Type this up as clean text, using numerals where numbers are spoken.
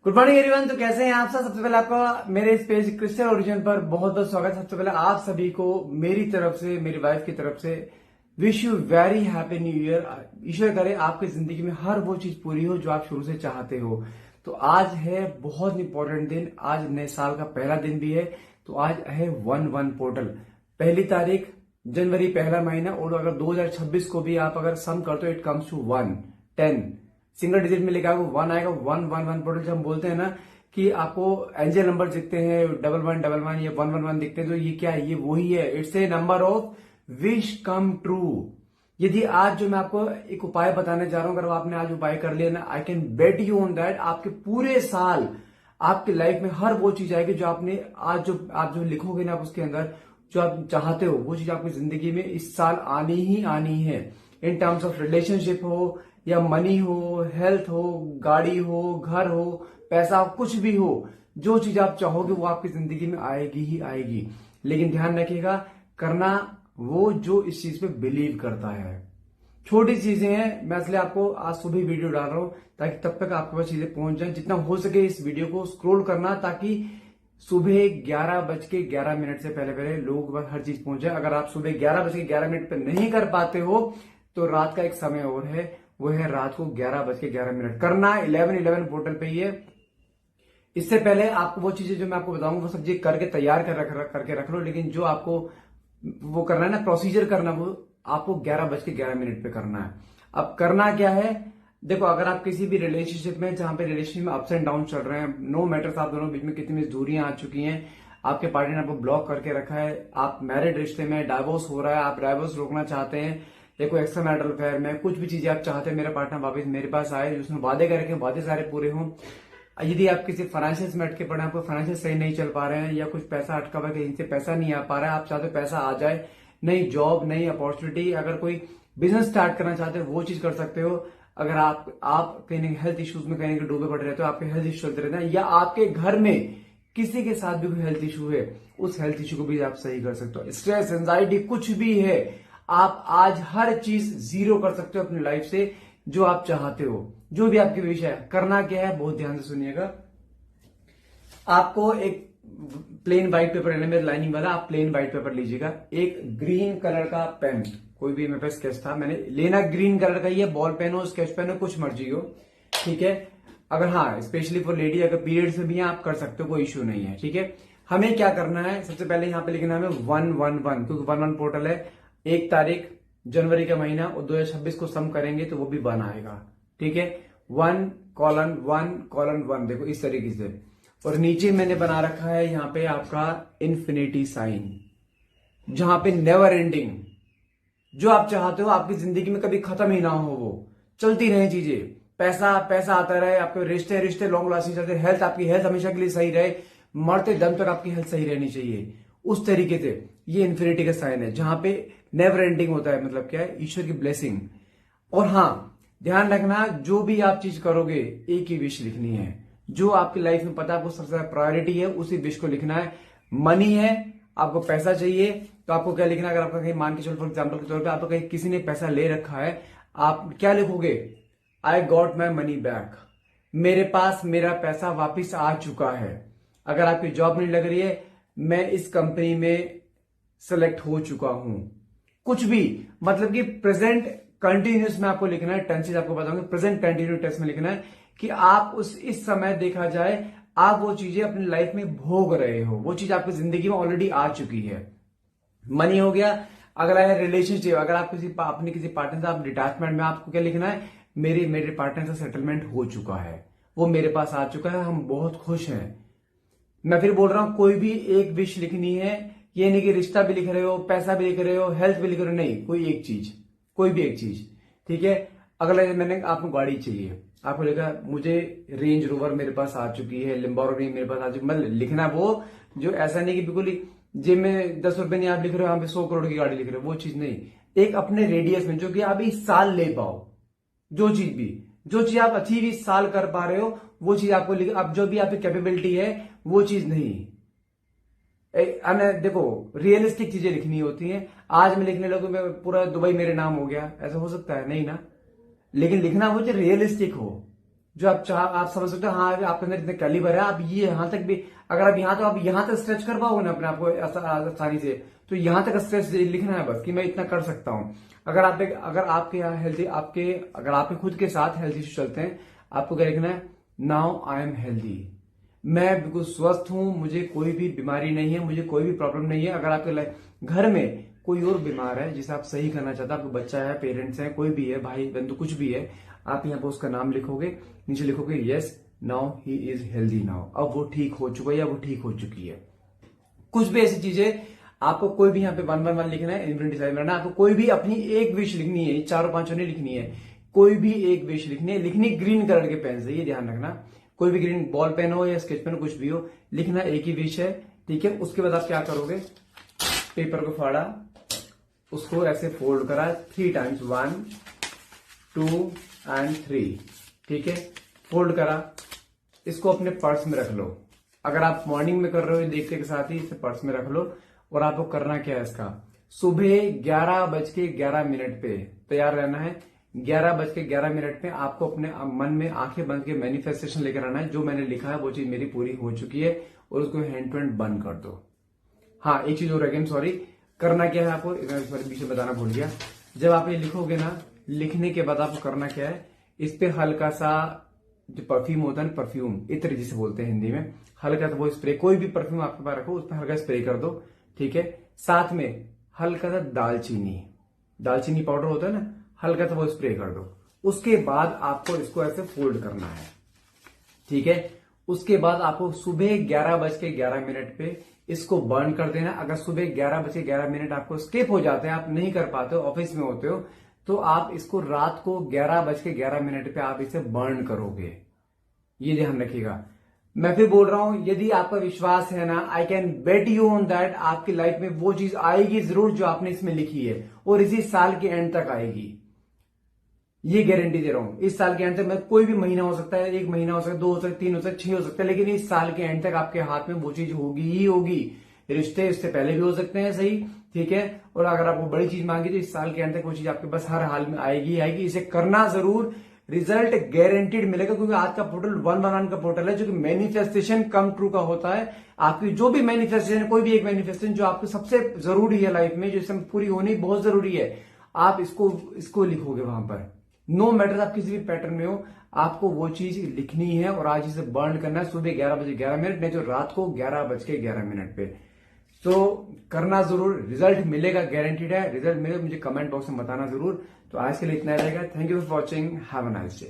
Good morning everyone. तो कैसे हैं आप सब? सबसे पहले आपका मेरे इस पेज क्रिस्टल ओरिजिन पर बहुत बहुत स्वागत है। सबसे पहले आप सभी को मेरी तरफ से, मेरी वाइफ की तरफ से wish you very happy new year. ईश्वर करे आपकी जिंदगी में हर वो चीज पूरी हो जो आप शुरू से चाहते हो। तो आज है बहुत इंपॉर्टेंट दिन, आज नए साल का पहला दिन भी है। तो आज है 1/1 पोर्टल, पहली तारीख जनवरी, पहला महीना। और अगर 2026 को भी आप अगर सम करते हो, it comes to 110 single digit में लेकर आपको 1 आएगा। 111 पोर्टल जब हम बोलते हैं ना कि आपको एंजल नंबर दिखते हैं 1111 या 111 दिखते हैं, तो ये क्या है? ये वही है। It's a number of wish come true. यदि आज जो मैं आपको एक उपाय बताने जा रहा हूं, अगर आपने आज उपाय कर लिया ना, I can bet you on that आपके पूरे साल आपकी लाइफ में हर वो चीज आएगी जो आपने आज जो आप जो लिखोगे ना, आप उसके अंदर जो आप चाहते हो वो चीज आपकी जिंदगी में इस साल आनी ही आनी है। इन टर्म्स ऑफ रिलेशनशिप हो या मनी हो, हेल्थ हो, गाड़ी हो, घर हो, पैसा हो, कुछ भी हो, जो चीज आप चाहोगे वो आपकी जिंदगी में आएगी ही आएगी। लेकिन ध्यान रखिएगा, करना वो जो इस चीज पे बिलीव करता है। छोटी चीजें हैं, मैं इसलिए आपको आज सुबह वीडियो डाल रहा हूं ताकि तब तक आपके पास चीजें पहुंच जाए। जितना हो सके इस वीडियो को स्क्रॉल करना ताकि सुबह 11:11 से पहले पहले लोगों के पास हर चीज पहुंच जाए। अगर आप सुबह 11:11 पे नहीं कर पाते हो तो रात का एक समय और है, वो है रात को 11:11 करना। 11:11 पोर्टल पे ही है। इससे पहले आपको वो चीजें जो मैं आपको बताऊंगा वो सब चीज करके तैयार करके रख लो। लेकिन जो आपको वो करना है ना, प्रोसीजर करना, वो आपको 11:11 पे करना है। अब करना क्या है? देखो, अगर आप किसी भी रिलेशनशिप में, जहां पे रिलेशनशिप में अप्स एंड डाउन चल रहे हैं, नो मैटर्स आप दोनों बीच में कितनी दूरियां आ चुकी हैं, आपके पार्टनर ने आपको ब्लॉक करके रखा है, आप मैरिड रिश्ते में, डाइवोर्स हो रहा है, आप डाइवोर्स रोकना चाहते हैं, या कोई एक्स्ट्रा मैरिटल अफेयर में, कुछ भी चीजें आप चाहते हैं मेरा पार्टनर वापस मेरे पास आए, उसने वादे करके वादे सारे पूरे हों। यदि आप किसी फाइनेंशियल में अटके पड़े हैं, आपको फाइनेंशियल सही नहीं चल पा रहे हैं, या कुछ पैसा अटका हुआ है, कहीं से पैसा नहीं आ पा रहा है, आप चाहते हो पैसा आ जाए, नई जॉब, नई अपॉर्चुनिटी, अगर कोई बिजनेस स्टार्ट करना चाहते हो वो चीज कर सकते हो। अगर आप कहीं हेल्थ इश्यूज में कहीं डूबे पड़ रहे हो, आपके हेल्थ इश्यू चलते रहते हैं, या आपके घर में किसी के साथ भी कोई हेल्थ इशू है, उस हेल्थ इशू को भी आप सही कर सकते हो। स्ट्रेस, एंजाइटी, कुछ भी है, आप आज हर चीज जीरो कर सकते हो अपनी लाइफ से, जो आप चाहते हो, जो भी आपके विषय है। करना क्या है, बहुत ध्यान से सुनिएगा। आपको एक प्लेन व्हाइट पेपर लेना, मेरे लाइनिंग वाला, आप प्लेन व्हाइट पेपर लीजिएगा। एक ग्रीन कलर का पेन, कोई भी मेरे पास स्केच था, मैंने लेना ग्रीन कलर का ही है, बॉल पेन हो, स्केच पेन हो, कुछ मर्जी हो, ठीक है। अगर हाँ, स्पेशली फॉर लेडी, अगर पीरियड्स में भी आप कर सकते हो, कोई इश्यू नहीं है, ठीक है। हमें क्या करना है, सबसे पहले यहाँ पे लिखना है 111, क्योंकि 1/1 पोर्टल है। 1 तारीख जनवरी का महीना, और 2026 को सम करेंगे तो वो भी 1 आएगा, ठीक है। 1:1:1, देखो इस तरीके से। और नीचे मैंने बना रखा है यहाँ पे आपका इन्फिनिटी साइन, जहां पे नेवर एंडिंग, जो आप चाहते हो आपकी जिंदगी में कभी खत्म ही ना हो, वो चलती रहे चीजें, पैसा पैसा आता रहे, आपके रिश्ते रिश्ते लॉन्ग लास्टिंग चलते, हेल्थ, आपकी हेल्थ हमेशा के लिए सही रहे, मरते दम तक आपकी हेल्थ सही रहनी चाहिए, उस तरीके से। ये इन्फिनिटी का साइन है, जहां पे नेवर एंडिंग होता है, मतलब क्या है, ईश्वर की ब्लेसिंग। और हाँ, ध्यान रखना, जो भी आप चीज करोगे एक ही विश लिखनी है, जो आपकी लाइफ में पता है आपको सबसे ज्यादा प्रायोरिटी है, उसी विश को लिखना है। मनी है, आपको पैसा चाहिए, तो आपको क्या लिखना है? अगर आपका कहीं, मान के चलो फॉर एग्जाम्पल के तौर पे, आपको कहीं किसी ने पैसा ले रखा है, आप क्या लिखोगे? I got my money back, मेरे पास मेरा पैसा वापिस आ चुका है। अगर आपकी जॉब नहीं लग रही है, मैं इस कंपनी में सेलेक्ट हो चुका हूं, कुछ भी, मतलब कि प्रेजेंट कंटिन्यूस में आपको लिखना है। टेंसेस आपको बताऊंगा, प्रेजेंट कंटिन्यूस टेंस में लिखना है कि आप इस समय देखा जाए आप वो चीजें अपनी लाइफ में भोग रहे हो, वो चीज आपकी जिंदगी में ऑलरेडी आ चुकी है। मनी हो गया। अगला है रिलेशनशिप, अगर आप अपने किसी पार्टनर से आप डिटैचमेंट में, आपको क्या लिखना है? मेरे पार्टनर से सेटलमेंट हो चुका है, वो मेरे पास आ चुका है, हम बहुत खुश हैं। मैं फिर बोल रहा हूं, कोई भी एक विश लिखनी है। ये नहीं कि रिश्ता भी लिख रहे हो, पैसा भी लिख रहे हो, हेल्थ भी लिख रहे हो, नहीं, कोई एक चीज, कोई भी एक चीज, ठीक है। अगला मैंने आपको गाड़ी चाहिए, आपको लिखा मुझे रेंज रोवर मेरे पास आ चुकी है, लिम्बोर्गिनी मेरे पास आ चुकी, मतलब लिखना वो, जो ऐसा नहीं कि बिल्कुल ही जेब में 10 रुपए नहीं आप लिख रहे हो, यहाँ पे 100 करोड़ की गाड़ी लिख रहे हो, वो चीज नहीं। एक अपने रेडियस में, जो कि आप इस साल ले पाओ, जो चीज आप अचीव इस साल कर पा रहे हो, वो चीज आपको अब जो भी आपकी कैपेबिलिटी है, वो चीज नहीं। देखो, रियलिस्टिक चीजें लिखनी होती हैं। आज मैं लिखने लगूं मैं पूरा दुबई मेरे नाम हो गया, ऐसा हो सकता है? नहीं ना। लेकिन लिखना वो जो रियलिस्टिक हो, जो आप समझ सकते हो, हाँ आपके अंदर इतने कैलिबर है, आप ये यहां तक भी, अगर आप यहां तो आप यहां तक स्ट्रेच कर पाओगे ना अपने आप को आसानी से, तो यहां तक स्ट्रेच लिखना है बस कि मैं इतना कर सकता हूं। अगर आपके यहाँ हेल्थी, अगर आपके खुद के साथ हेल्थ इश्यू चलते हैं, आपको क्या लिखना है, नाउ आई एम हेल्दी, मैं बिल्कुल स्वस्थ हूं, मुझे कोई भी बीमारी नहीं है, मुझे कोई भी प्रॉब्लम नहीं है। अगर आपके घर में कोई और बीमार है जिसे आप सही करना चाहते हैं, आपको बच्चा है, पेरेंट्स हैं, कोई भी है, भाई बंधु कुछ भी है, आप यहाँ पर उसका नाम लिखोगे, नीचे लिखोगे yes now he is healthy now, अब वो ठीक हो चुका है या वो ठीक हो चुकी है। कुछ भी ऐसी चीजें आपको कोई भी यहाँ पे 1 लिखना है, इन्फिनिटी साइन बनाना है, आपको कोई भी अपनी एक विश लिखनी है, चारों पांचों नहीं लिखनी है, कोई भी एक विश लिखनी है, लिखनी ग्रीन कलर के पेन से, ये ध्यान रखना, कोई भी ग्रीन बॉल पेन हो या स्केच पेन हो, कुछ भी हो, लिखना एक ही विश है, ठीक है। उसके बाद आप क्या करोगे, पेपर को फाड़ा, उसको ऐसे फोल्ड करा 3 टाइम्स, 1 2 एंड 3, ठीक है, फोल्ड करा, इसको अपने पर्स में रख लो। अगर आप मॉर्निंग में कर रहे हो देखते के साथ ही इसे पर्स में रख लो। और आपको करना क्या है, इसका सुबह 11:11 पे तैयार रहना है। 11:11 पे आपको अपने मन में आंखें बंद के मैनिफेस्टेशन लेकर आना है, जो मैंने लिखा है वो चीज मेरी पूरी हो चुकी है, और उसको हैंड टू हैंड बंद कर दो। हाँ, एक चीज और अगेन सॉरी, करना क्या है आपको, पीछे बताना भूल गया। जब आप ये लिखोगे ना, लिखने के बाद आपको करना क्या है, इस पे हल्का सा जो परफ्यूम होता है, परफ्यूम इत्र जिसे बोलते हैं हिंदी में, हल्का सा वो स्प्रे, कोई भी परफ्यूम आपके पास रखो, उस पर हल्का स्प्रे कर दो, ठीक है। साथ में हल्का सा दालचीनी पाउडर होता है ना, हल्का सा वो स्प्रे कर दो। उसके बाद आपको इसको ऐसे फोल्ड करना है, ठीक है। उसके बाद आपको सुबह 11:11 पे इसको बर्न कर देना। अगर सुबह 11:11 आपको स्किप हो जाते हैं, आप नहीं कर पाते हो, ऑफिस में होते हो, तो आप इसको रात को 11:11 पे आप इसे बर्न करोगे, ये ध्यान रखिएगा। मैं फिर बोल रहा हूं, यदि आपका विश्वास है ना, I can bet you on that, आपकी लाइफ में वो चीज आएगी जरूर जो आपने इसमें लिखी है, और इसी साल के एंड तक आएगी, ये गारंटी दे रहा हूं। इस साल के एंड तक, मैं कोई भी महीना हो सकता है, 1 महीना हो सकता है, 2 हो सकता है, 3 हो सकता है, 6 हो सकता है, लेकिन इस साल के एंड तक आपके हाथ में वो चीज होगी ही होगी। रिश्ते इससे पहले भी हो सकते हैं, सही, ठीक है। और अगर आपको बड़ी चीज मांगी तो इस साल के एंड तक वो चीज आपके पास हर हाल में आएगी ही आएगी। इसे करना जरूर, रिजल्ट गारंटीड मिलेगा, क्योंकि आज का पोर्टल 111 का पोर्टल है, जो कि मैनिफेस्टेशन कम ट्रू का होता है। आपकी जो भी मैनिफेस्टेशन, कोई भी एक मैनिफेस्टेशन जो आपको सबसे जरूरी है लाइफ में, जो इसमें पूरी होनी बहुत जरूरी है, आप इसको लिखोगे वहां पर। नो मैटर आप किसी भी पैटर्न में हो, आपको वो चीज लिखनी है, और आज इसे बर्न करना है सुबह 11:11, नहीं तो रात को 11:11 पे। तो करना जरूर, रिजल्ट मिलेगा, गारंटीड है। रिजल्ट मिले मुझे कमेंट बॉक्स में बताना जरूर। तो आज के लिए इतना रहेगा। Thank you for watching, have a nice day.